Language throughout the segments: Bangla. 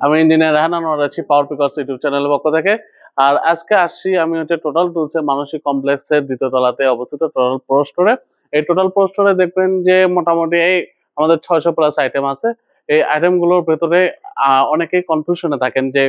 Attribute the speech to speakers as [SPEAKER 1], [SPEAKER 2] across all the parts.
[SPEAKER 1] আমি ইঞ্জিনিয়ার রাহান আনোয়ার আছি পাওয়ার পিকস ইউটিউব চ্যানেলের পক্ষ থেকে। আর আজকে আসছি আমি টোটাল টুলস এর মানসিক কমপ্লেক্সের দ্বিতীয় তলাতে অবস্থিত টোটাল প্রো স্টোরে। এই টোটাল প্রো স্টোরে দেখবেন যে মোটামুটি এই আমাদের 600 প্লাস আইটেম আছে। এই আইটেম গুলোর ভেতরে অনেকেই কনফিউশনে থাকেন যে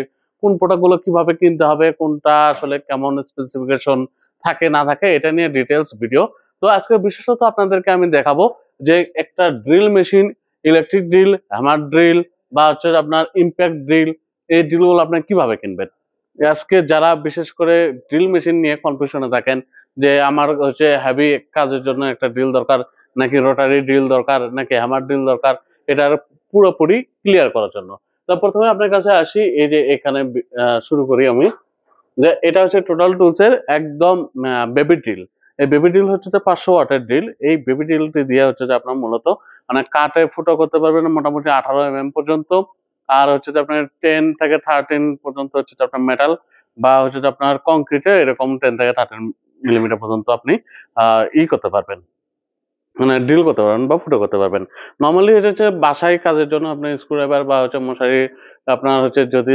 [SPEAKER 1] কোন প্রোডাক্ট গুলো কিভাবে কিনতে হবে, কোনটা আসলে কেমন স্পেসিফিকেশন থাকে না থাকে, এটা নিয়ে ডিটেলস ভিডিও। তো আজকে বিশেষত আপনাদেরকে আমি দেখাবো যে একটা drill machine, electric drill, hammer drill বা হচ্ছে আপনার ইম্প্যাক্ট ড্রিল, এই ড্রিলগুলো আপনি কিভাবে কিনবেন। আজকে যারা বিশেষ করে ড্রিল মেশিন নিয়ে কনফিউশনে থাকেন যে আমার হচ্ছে হেভি কাজের জন্য একটা ড্রিল দরকার, নাকি রোটারি ড্রিল দরকার, নাকি হ্যামার ড্রিল দরকার, এটার পুরোপুরি ক্লিয়ার করার জন্য। তো প্রথমে আপনার কাছে আসি, এই যে এখানে শুরু করি আমি, যে এটা হচ্ছে টোটাল টুলস এর একদম বেবি ড্রিল। এই বেবি ড্রিল হচ্ছে 500 ওয়াটের ড্রিল। এই বেবি ড্রিলটি দিয়ে হচ্ছে যে আপনার মূলত মানে কাটে ফুটো করতে পারবেন মোটামুটি 18 পর্যন্ত। আর হচ্ছে যে আপনার 10 থেকে 13 পর্যন্ত হচ্ছে যে আপনার মেটাল বা হচ্ছে যে আপনার কংক্রিটে এরকম 10 থেকে 13 মিলিমিটার পর্যন্ত আপনি করতে পারবেন, মানে ড্রিল করতে পারবেন বা ফুটো করতে পারবেন। নর্মালি এটা হচ্ছে বাসায় কাজের জন্য আপনার স্ক্রু ড্রাইভার বা হচ্ছে মশারি, আপনার হচ্ছে যদি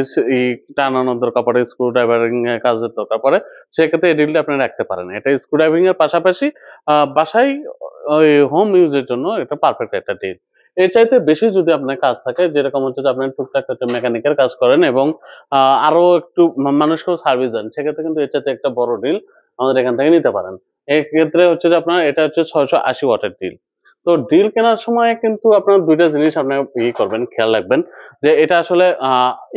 [SPEAKER 1] টানানোর দরকার পড়ে, স্ক্রু ড্রাইভারিং এর কাজের দরকার পড়ে, সেক্ষেত্রে এই ড্রিলটা আপনি রাখতে পারেন। এটা স্ক্রু ড্রাইভিং এর পাশাপাশি বাসায় ওই হোম ইউজের জন্য এটা পারফেক্ট একটা ড্রিল। এর চাইতে বেশি যদি আপনার কাজ থাকে, যেরকম হচ্ছে যে আপনার টুকটাক হচ্ছে মেকানিকের কাজ করেন এবং আরো একটু মানুষকেও সার্ভিস দেন, সেক্ষেত্রে কিন্তু এর চাইতে একটা বড় ড্রিল আমাদের এখান থেকে নিতে পারেন। এক্ষেত্রে হচ্ছে যে আপনার এটা হচ্ছে 680 ওয়াটের ড্রিল। তো ড্রিল কেনার সময় কিন্তু আপনার দুইটা জিনিস আপনার করবেন, খেয়াল রাখবেন যে এটা আসলে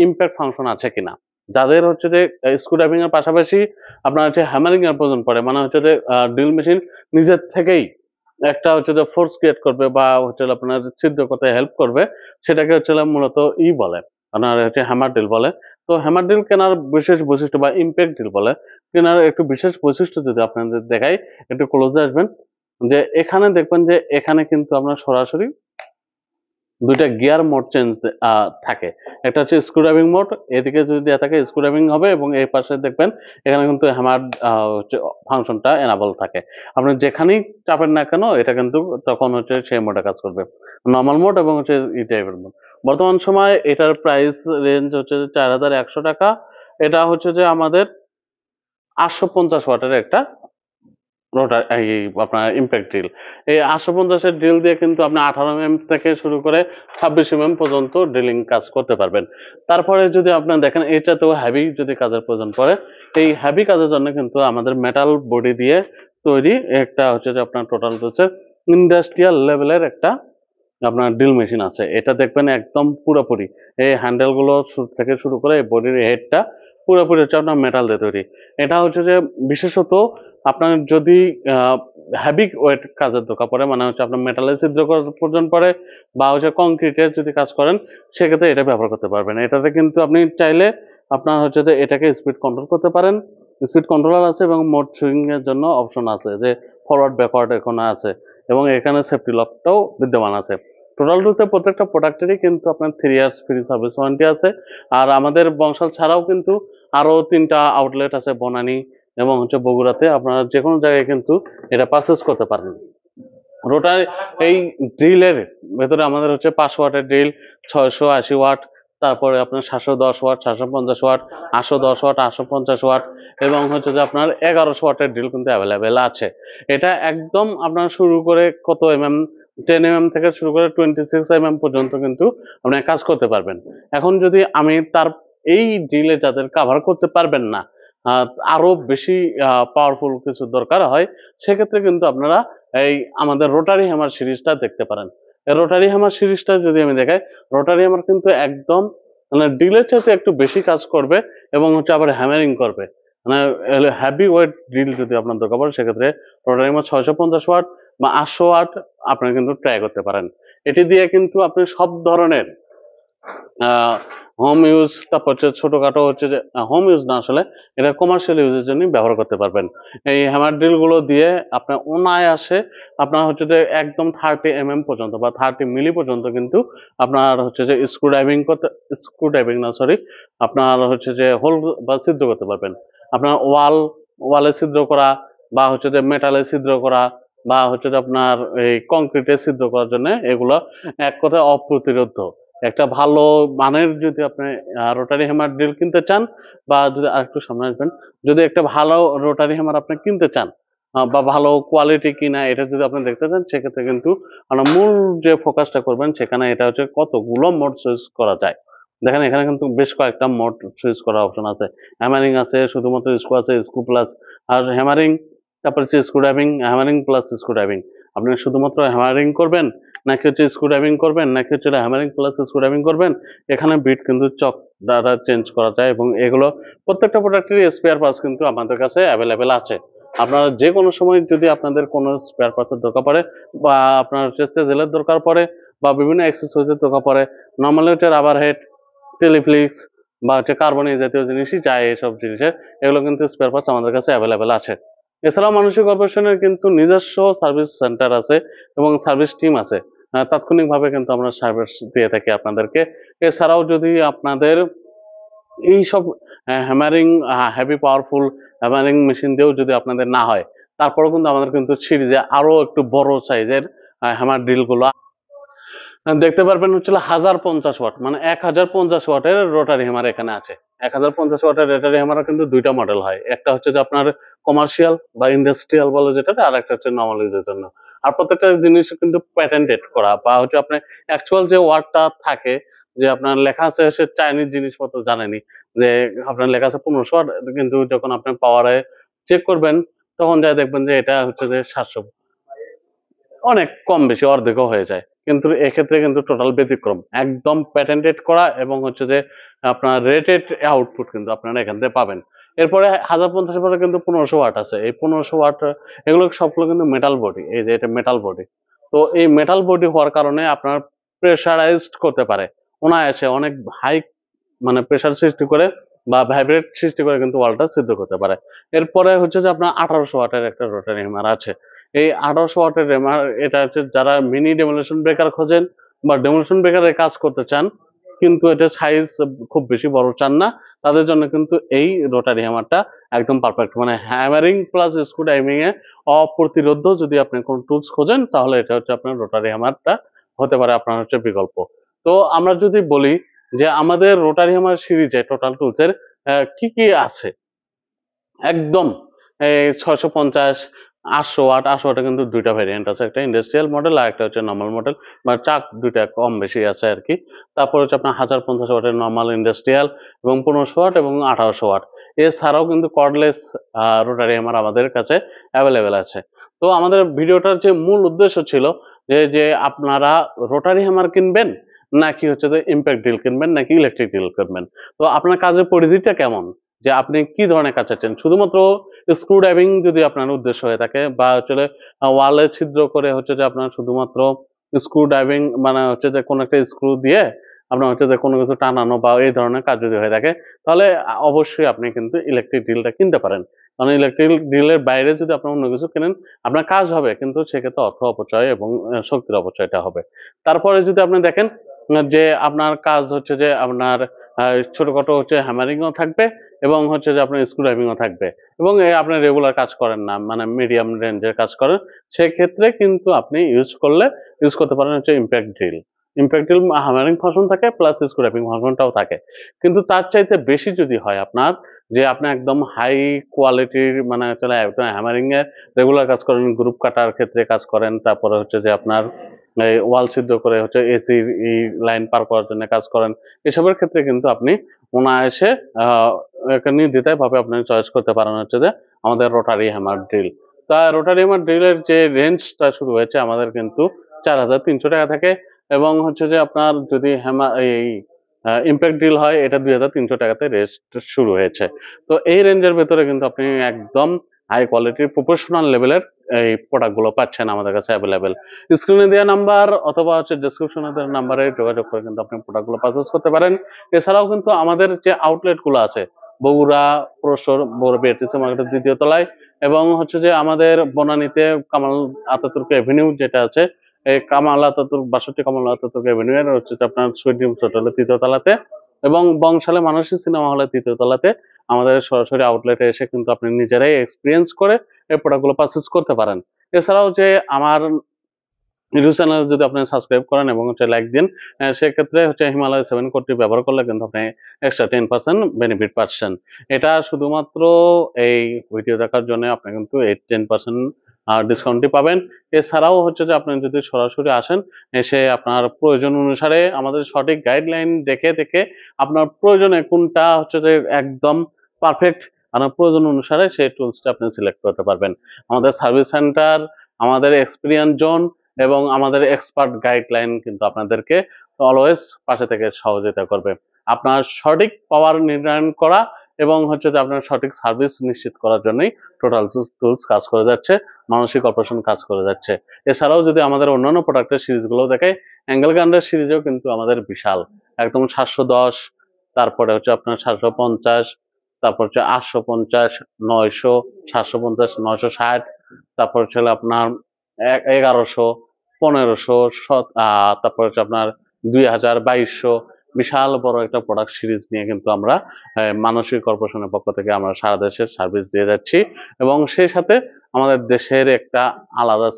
[SPEAKER 1] ইম্প্যাক্ট ফাংশন আছে কিনা। যাদের হচ্ছে যে স্ক্রু ড্রাইভিং এর পাশাপাশি আপনার হচ্ছে হ্যামারিং এর প্রয়োজন পড়ে, মানে হচ্ছে যে ড্রিল মেশিন নিজের থেকেই একটা হচ্ছে যে ফোর্স ক্রিয়েট করবে বা হচ্ছে আপনার ছিদ্র করতে হেল্প করবে, সেটাকে হচ্ছে মূলত বলে, আপনার হচ্ছে হ্যামার ড্রিল বলে। তো হ্যামার ড্রিল কেনার বিশেষ বৈশিষ্ট্য বা ইম্প্যাক্ট ড্রিল বলে কেনার একটু বিশেষ বৈশিষ্ট্য যদি আপনাদের দেখাই, একটু ক্লোজে আসবেন, যে এখানে দেখবেন যে এখানে কিন্তু আপনার সরাসরি দুইটা গিয়ার মোড চেঞ্জ থাকে। একটা হচ্ছে স্ক্রু ড্রাইভিং মোড, এদিকে যদি দেয়া থাকে স্ক্রু ড্রাইভিং হবে, এবং এই পাশে দেখবেন এখানে কিন্তু হ্যামার ফাংশনটা এনাবল থাকে। আপনি যেখানেই চাপেন না কেন এটা কিন্তু তখন হচ্ছে সেই মোডে কাজ করবে, নর্মাল মোড এবং হচ্ছে ই টাইপের মোড। বর্তমান সময় এটার প্রাইস রেঞ্জ হচ্ছে 4100 টাকা। এটা হচ্ছে যে আমাদের 850 ওয়াটের একটা রোটার, এই আপনার ইম্প্যাক্ট ড্রিল। এই 850 ড্রিল দিয়ে কিন্তু আপনি 18 থেকে শুরু করে 26 পর্যন্ত ড্রিলিং কাজ করতে পারবেন। তারপরে যদি আপনার দেখেন এটাতেও হেভি যদি কাজের প্রয়োজন পড়ে, এই হেভি কাজের জন্য কিন্তু আমাদের মেটাল বডি দিয়ে তৈরি একটা হচ্ছে যে আপনার টোটাল হচ্ছে ইন্ডাস্ট্রিয়াল লেভেলের একটা আপনার ড্রিল মেশিন আছে। এটা দেখবেন একদম পুরোপুরি এই হ্যান্ডেল গুলো থেকে শুরু করে এই বডির হেডটা পুরোপুরি হচ্ছে আপনার মেটাল দিয়ে তৈরি। এটা হচ্ছে যে বিশেষত আপনার যদি হেভি ওয়েট কাজের দরকার পড়ে, মানে হচ্ছে আপনার মেটালে ছিদ্র করার প্রয়োজন পড়ে বা হচ্ছে কংক্রিটে যদি কাজ করেন, সেক্ষেত্রে এটা ব্যবহার করতে পারবেন। এটাতে কিন্তু আপনি চাইলে আপনার হচ্ছে যে এটাকে স্পিড কন্ট্রোল করতে পারেন, স্পিড কন্ট্রোলার আছে এবং মোড সুইং এর জন্য অপশন আছে, যে ফরওয়ার্ড ব্যাকওয়ার্ড এখানে আছে, এবং এখানে সেফটি লকটাও বিদ্যমান আছে। টোটাল টুলসে প্রত্যেকটা প্রোডাক্টেরই কিন্তু আপনার 3 ইয়ার্স ফ্রি সার্ভিস ওয়ারেন্টি আছে। আর আমাদের বংশাল ছাড়াও কিন্তু আরো 3টা আউটলেট আছে, বনানী এবং হচ্ছে বগুড়াতে। আপনারা যে কোনো জায়গায় কিন্তু এটা পারচেজ করতে পারেন। রোটার এই ড্রিলের ভেতরে আমাদের হচ্ছে 500 ওয়াটের ড্রিল, 680 ওয়াট, তারপরে আপনার 710 ওয়াট, 750 ওয়াট, 810 ওয়াট, 850 ওয়াট, এবং হচ্ছে যে আপনার 1100 ওয়াটের ড্রিল কিন্তু অ্যাভেলেবেল আছে। এটা একদম আপনার শুরু করে কত 10 থেকে শুরু করে 26 পর্যন্ত কিন্তু আপনি কাজ করতে পারবেন। এখন যদি আমি তার এই ড্রিলে যাদের কাভার করতে পারবেন না, আরো বেশি পাওয়ারফুল কিছু দরকার হয়, সেক্ষেত্রে কিন্তু আপনারা এই আমাদের রোটারি হ্যামার সিরিজটা দেখতে পারেন। রোটারি হ্যামার সিরিজটা যদি আমি দেখাই, রোটারি হ্যামার কিন্তু একদম মানে ড্রিলের চাইতে একটু বেশি কাজ করবে এবং হচ্ছে আবার হ্যামারিং করবে। মানে হেভি ওয়েট ড্রিল যদি আপনার দরকার পড়ে, সেক্ষেত্রে রোটারি হ্যামার 650 ওয়াট বা 800 ওয়াট আপনারা কিন্তু ট্রাই করতে পারেন। এটি দিয়ে কিন্তু আপনি সব ধরনের হোম ইউজ, তারপর হচ্ছে ছোটখাটো হচ্ছে যে হোম ইউজ না, আসলে এটা কমার্শিয়াল ইউজের জন্য ব্যবহার করতে পারবেন। এই হ্যামার ড্রিল গুলো দিয়ে আপনার অনায়াসে আপনার হচ্ছে যে একদম 30 পর্যন্ত বা 30 মিলি পর্যন্ত কিন্তু আপনার হচ্ছে যে স্ক্রু ড্রাইভিং না সরি, আপনার হচ্ছে যে হোল বা ছিদ্র করতে পারবেন। আপনার ওয়ালে ছিদ্র করা বা হচ্ছে যে মেটালে ছিদ্র করা বা হচ্ছে যে আপনার এই কংক্রিটে ছিদ্র করার জন্য এগুলো এক কথায় অপ্রতিরোধ্য। একটা ভালো মানের যদি আপনি রোটারি হ্যামার ড্রিল কিনতে চান, বা যদি আরেকটু সামনে আসবেন, যদি একটা ভালো রোটারি হ্যামার আপনি কিনতে চান বা ভালো কোয়ালিটি কিনা এটা যদি আপনি দেখতে চান, সেক্ষেত্রে কিন্তু আমরা মূল যে ফোকাসটা করবেন সেখানে এটা হচ্ছে কতগুলো মোড সুইচ করা যায়। দেখেন এখানে কিন্তু বেশ কয়েকটা মোড সুইচ করার অপশন আছে। হ্যামারিং আছে, শুধুমাত্র স্ক্রু আছে, স্ক্রু প্লাস আর হ্যামারিং, তারপর হচ্ছে screw driving, hammering plus screw driving. আপনি শুধুমাত্র হ্যামারিং করবেন, নাকি হচ্ছে স্ক্রু ড্রাইভিং করবেন, নাকি হচ্ছে হ্যামারিং প্লাস স্ক্রু ড্রাইভিং করবেন, এখানে বিট কিন্তু চক দ্বারা চেঞ্জ করা যায়, এবং এগুলো প্রত্যেকটা প্রোডাক্টেরই স্পেয়ার পার্টস কিন্তু আমাদের কাছে অ্যাভেলেবেল আছে। আপনারা যে কোনো সময় যদি আপনাদের কোনো স্পেয়ার পার্টসের দরকার পড়ে, বা আপনার হচ্ছে সেজেলের দরকার পড়ে, বা বিভিন্ন অ্যাক্সেসরিজের দরকার পড়ে, নর্মালি হচ্ছে রাবার হেড, টেলিফ্লিক্স বা হচ্ছে কার্বন এই জাতীয় জিনিসই চাই, এসব জিনিসের এগুলো কিন্তু স্পেয়ার পার্টস আমাদের কাছে অ্যাভেলেবেল আছে। এছাড়াও মানসিক কর্পোরেশনের কিন্তু নিজস্ব সার্ভিস সেন্টার আছে এবং সার্ভিস টিম আছে। তাৎক্ষণিকভাবে কিন্তু আমরা সার্ভিস দিয়ে থাকি আপনাদেরকে। এছাড়াও যদি আপনাদের এইসব hammering, heavy powerful hammering machine দিয়েও যদি আপনাদের না হয়, তারপরেও কিন্তু আমাদের কিন্তু সিরিজে আরো একটু বড় সাইজের হ্যামার ড্রিল গুলো দেখতে পারবেন, হচ্ছে 1050 ওয়াট, মানে 1050 ওয়াটের রোটারি হ্যামার এখানে আছে। 1050 ওয়াটের রোটারি হ্যামার কিন্তু দুইটা মডেল হয়, একটা হচ্ছে যে আপনার কমার্শিয়াল বা ইন্ডাস্ট্রিয়াল বলে যেটা, আর একটা হচ্ছে নর্মাল ইউজের জন্য। আর প্রত্যেকটা জিনিস কিন্তু প্যাটেন্টেড করা, বা হচ্ছে আপনার অ্যাকচুয়াল যে ওয়াটটা থাকে, যে আপনার লেখা আছে, সে চাইনিজ জিনিসপত্র জানেনি, যে আপনার লেখা আছে 1500 ওয়াট, কিন্তু যখন আপনি পাওয়ারে চেক করবেন তখন যা দেখবেন যে এটা হচ্ছে যে 700, অনেক কম বেশি অর্ধেকও হয়ে যায়। কিন্তু এক্ষেত্রে কিন্তু টোটাল ব্যতিক্রম, একদম প্যাটেন্টেড করা, এবং হচ্ছে যে আপনার রেটেড আউটপুট কিন্তু আপনারা এখান থেকে পাবেন। এরপরে 1050 পরে কিন্তু 1500 ওয়াট আছে। এই 1500 ওয়াট এগুলো সবগুলো কিন্তু মেটাল বডি, এই যে এটা মেটাল বডি। তো এই মেটাল বডি হওয়ার কারণে আপনার প্রেসারাইজড করতে পারে অনায়াসে, অনেক হাই মানে প্রেসার সৃষ্টি করে বা ভাইব্রেট সৃষ্টি করে কিন্তু ওয়ালটা সিদ্ধ করতে পারে। এরপরে হচ্ছে যে আপনার 1800 ওয়াটের একটা রোটারি হ্যামার আছে। এই 1800 ওয়াটের হ্যামার, এটা হচ্ছে যারা মিনি ডেমোলেশন ব্রেকার খোঁজেন বা ডেমোলেশন ব্রেকারে কাজ করতে চান, কিন্তু এটা সাইজ খুব বেশি বড় চান না, তাদের জন্য কিন্তু এই রোটারি হ্যামারটা একদম পারফেক্ট। মানে হ্যামারিং প্লাস স্ক্রু ড্রাইভিং এ অপ্রতিরোধ্য যদি আপনি কোন টুলস খোঁজেন, তাহলে এটা হচ্ছে আপনার রোটারি হ্যামারটা হতে পারে আপনার হচ্ছে বিকল্প। তো আমরা যদি বলি যে আমাদের রোটারি হ্যামার সিরিজে টোটাল টুলস এর কি কি আছে, একদম 650, 800 ওয়াট। 800 ওয়াটে কিন্তু দুইটা ভ্যারিয়েন্ট আছে, একটা ইন্ডাস্ট্রিয়াল মডেল আর একটা হচ্ছে নর্মাল মডেল, বা চাক দুইটা কম বেশি আছে আর কি। তারপর হচ্ছে আপনার 1050 ওয়াটের নর্মাল ইন্ডাস্ট্রিয়াল, এবং 1500 ওয়াট এবং 1800 ওয়াট। এছাড়াও কিন্তু কর্ডলেস রোটারি হ্যামার আমাদের কাছে অ্যাভেলেবেল আছে। তো আমাদের ভিডিওটার যে মূল উদ্দেশ্য ছিল যে আপনারা রোটারি হ্যামার কিনবেন, নাকি হচ্ছে যে ইম্প্যাক্ট ড্রিল কিনবেন, নাকি ইলেকট্রিক ড্রিল কিনবেন। তো আপনার কাজের পরিধিটা কেমন, যে আপনি কি ধরনের কাজ চাচ্ছেন, শুধুমাত্র স্ক্রু ড্রাইভিং যদি আপনার উদ্দেশ্য হয়ে থাকে, বা হচ্ছে ওয়ালে ছিদ্র করে হচ্ছে যে আপনার শুধুমাত্র স্ক্রু ড্রাইভিং, মানে হচ্ছে যে কোনো একটা স্ক্রু দিয়ে আপনার হচ্ছে যে কোনো কিছু টানানো বা এই ধরনের কাজ যদি হয়ে থাকে, তাহলে অবশ্যই আপনি কিন্তু ইলেকট্রিক ড্রিলটা কিনতে পারেন। কারণ ইলেকট্রিক ড্রিলের বাইরে যদি আপনি অন্য কিছু কেনেন, আপনার কাজ হবে কিন্তু সেক্ষেত্রে অর্থ অপচয় এবং শক্তির অপচয়টা হবে। তারপরে যদি আপনি দেখেন যে আপনার কাজ হচ্ছে যে আপনার ছোটখাটো হচ্ছে হ্যামারিংও থাকবে, এবং হচ্ছে যে আপনার স্ক্রু ড্রাইভিংও থাকবে, এবং আপনি রেগুলার কাজ করেন না, মানে মিডিয়াম রেঞ্জের কাজ করেন, সেক্ষেত্রে কিন্তু আপনি ইউজ করতে পারেন হচ্ছে impact drill. Impact drill hammering function থাকে প্লাস স্ক্রু ড্রাইভিং ফাংশনটাও থাকে। কিন্তু তার চাইতে বেশি যদি হয় আপনার, যে আপনি একদম হাই কোয়ালিটির, মানে চলে হ্যামারিং এর রেগুলার কাজ করেন, গ্রুপ কাটার ক্ষেত্রে কাজ করেন, তারপরে হচ্ছে যে আপনার ওয়াল সিদ্ধ করে হচ্ছে এসি লাইন পার করার জন্য কাজ করেন, এসবের ক্ষেত্রে কিন্তু আপনি অনায়াসে নির্দ্বিধায় ভাবে আপনি চয়েস করতে পারেন হচ্ছে যে আমাদের রোটারি হ্যামার ড্রিল। তা রোটারি হ্যামার ড্রিলের যে রেঞ্জটা শুরু হয়েছে আমাদের কিন্তু 4300 টাকা থেকে, এবং হচ্ছে যে আপনার যদি হ্যামার এই ইম্প্যাক্ট ড্রিল হয়, এটা 2300 টাকাতে রেস্ট শুরু হয়েছে। তো এই রেঞ্জের ভেতরে কিন্তু আপনি একদম হাই কোয়ালিটির প্রফেশনাল লেভেলের এই প্রোডাক্ট গুলো পাচ্ছেন আমাদের কাছে অ্যাভেলেবেল। স্ক্রিনে দেওয়া নাম্বার অথবা হচ্ছে ডেসক্রিপশনে দেওয়া নাম্বারে যোগাযোগ করে কিন্তু আপনি প্রোডাক্ট গুলো পারচেস করতে পারেন। এছাড়াও কিন্তু আমাদের যে আউটলেট গুলো আছে, বগুড়া প্রসর, বগুড়া বিআরটিসি মার্কেটের 2য় তলায়, এবং হচ্ছে যে আমাদের বনানীতে কামাল আতাতুর্ক এভিনিউ যেটা আছে, এই Kamal Ataturk 62 Kamal Ataturk Avenue এর হচ্ছে যে আপনার সুইট ড্রিমস হোটেলের 3য় তলাতে, এবং বংশালে মানসী সিনেমা হলের 3য় তলাতে আমাদের সরাসরি আউটলেটে এসে কিন্তু আপনি নিজেরাই এক্সপিরিয়েন্স করে এই প্রোডাক্ট গুলো পারচেস করতে পারেন। এছাড়াও যে আমার ইউটিউব চ্যানেল যদি আপনি সাবস্ক্রাইব করেন এবং লাইক দিন, সেক্ষেত্রে হিমালয় 7 কোডটি ব্যবহার করলে কিন্তু আপনি এক্সট্রা 10% বেনিফিট পাচ্ছেন। এটা শুধুমাত্র এই ভিডিও দেখার জন্য আপনি কিন্তু এই 10% ডিসকাউন্টটি পাবেন। এছাড়াও যে আপনি যদি সরাসরি আসেন, এসে আপনার প্রয়োজন অনুসারে আমাদের সঠিক গাইডলাইন দেখে দেখে আপনার প্রয়োজনে কোনটা যে একদম পারফেক্ট, আপনার প্রয়োজন অনুসারে সেই টুলসটা আপনি সিলেক্ট করতে পারবেন। আমাদের সার্ভিস সেন্টার, আমাদের এক্সপিরিয়েন্স জোন এবং আমাদের এক্সপার্ট গাইডলাইন কিন্তু আপনাদেরকে অলওয়েজ পাশে থেকে সহযোগিতা করবে। আপনার সঠিক পাওয়ার নির্ধারণ করা এবং যে আপনার সঠিক সার্ভিস নিশ্চিত করার জন্যই টোটাল টুলস কাজ করে যাচ্ছে, মানসিক অপারেশন কাজ করে যাচ্ছে। এছাড়াও যদি আমাদের অন্যান্য প্রোডাক্টের সিরিজগুলো দেখে, অ্যাঙ্গেল গ্রাইন্ডার সিরিজও কিন্তু আমাদের বিশাল, একদম 710, তারপরে আপনার 750, তারপর 850, 900, 750, 960, তারপর আপনার 1100, 1500, তারপর আপনার 2000, 2200, বিশাল বড় একটা প্রোডাক্ট সিরিজ নিয়ে কিন্তু আমরা মানসিক কর্পোরেশনের পক্ষ থেকে আমরা সারা দেশের সার্ভিস দিয়ে যাচ্ছি এবং সেই সাথে আমাদের দেশের একটা আলাদা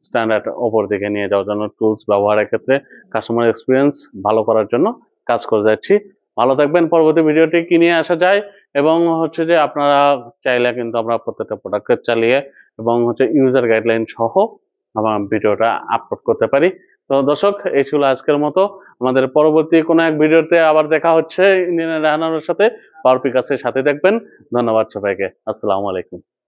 [SPEAKER 1] স্ট্যান্ডার্ড ওপর দিকে নিয়ে যাওয়ার জন্য টুলস ব্যবহারের ক্ষেত্রে কাস্টমার এক্সপিরিয়েন্স ভালো করার জন্য কাজ করে যাচ্ছি। ভালো থাকবেন। পরবর্তী ভিডিওটি কি নিয়ে আসা যায় এবং যে আপনারা চাইলে কিন্তু আমরা প্রত্যেকটা প্রোডাক্ট চালিয়ে এবং ইউজার গাইডলাইন সহ আমার ভিডিওটা আপলোড করতে পারি। তো দর্শক, এই ছিল আজকের মতো। আমাদের পরবর্তী কোনো এক ভিডিওতে আবার দেখা হচ্ছে ইঞ্জিনিয়ার রাহানার সাথে। পাওয়ার পিকাসের সাথে দেখবেন। ধন্যবাদ সবাইকে। আসসালামু আলাইকুম।